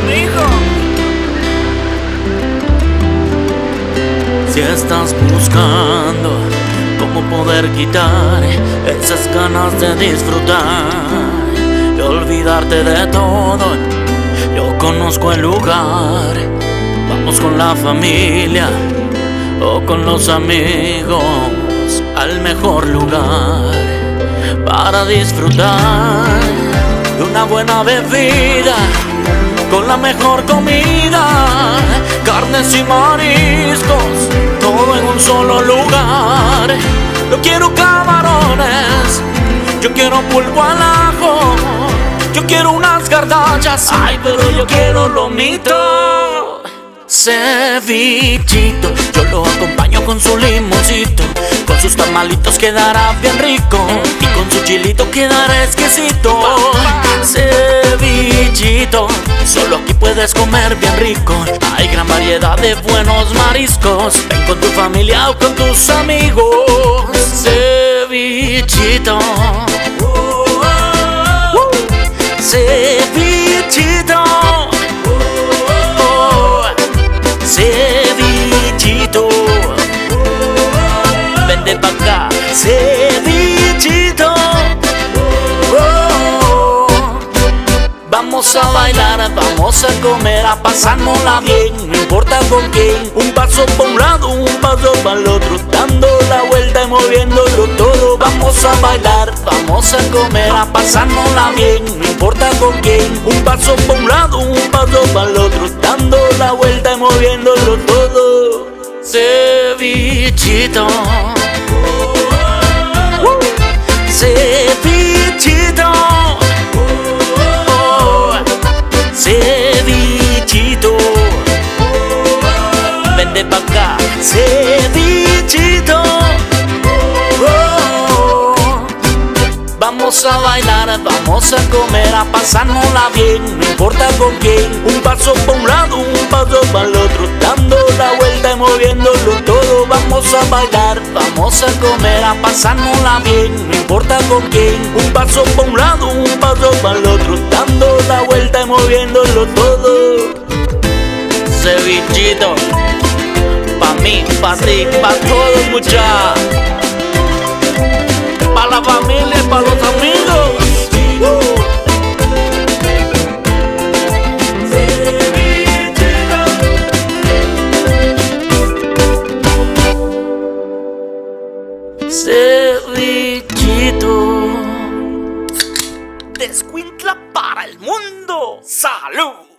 mijo. Si estás buscando cómo poder quitar esas ganas de disfrutar, de olvidarte de todo, yo conozco el lugar. Vamos con la familia o con los amigos al mejor lugar para disfrutar de una buena bebida con la mejor comida, carnes y mariscos, todo en un solo lugar. Yo quiero camarones, yo quiero pulpo al ajo, yo quiero unas gardachas, ay, pero yo quiero lomito. Cevichito, yo lo acompaño con su limoncito, con sus tamalitos quedará bien rico y con su chilito quedará exquisito. Cevichito, solo aquí puedes comer bien rico. Hay gran variedad de buenos mariscos. Ven con tu familia o con tus amigos. Cevichito, cevichito, cevichito, vende pa' acá, cevichito. Vamos a bailar, vamos a comer, a pasárnosla bien, no importa con quién. Un paso para un lado, un paso para el otro, dando la vuelta y moviéndolo todo. Vamos a bailar, vamos a comer, a pasárnosla bien, no importa con quién. Un paso para un lado, un paso para el otro, dando la vuelta y moviéndolo todo. Cevichito, cevichito, cevichito, vende pa' acá, cevichito. Vamos a bailar, vamos a comer, a pasárnosla bien, no importa con quién. Un paso para un lado, un paso para el otro, dando la vuelta y moviéndolo todo. Vamos a bailar, vamos a comer, a pasárnosla bien, no importa con quién. Un paso para un lado, un paso para el otro, dando la vuelta y moviéndolo todo. Cevichito, pa' mí, pa' ti, pa' todos muchachos, pa' la familia y pa' los amigos. Cevichito, de Escuintla para el mundo. ¡Salud!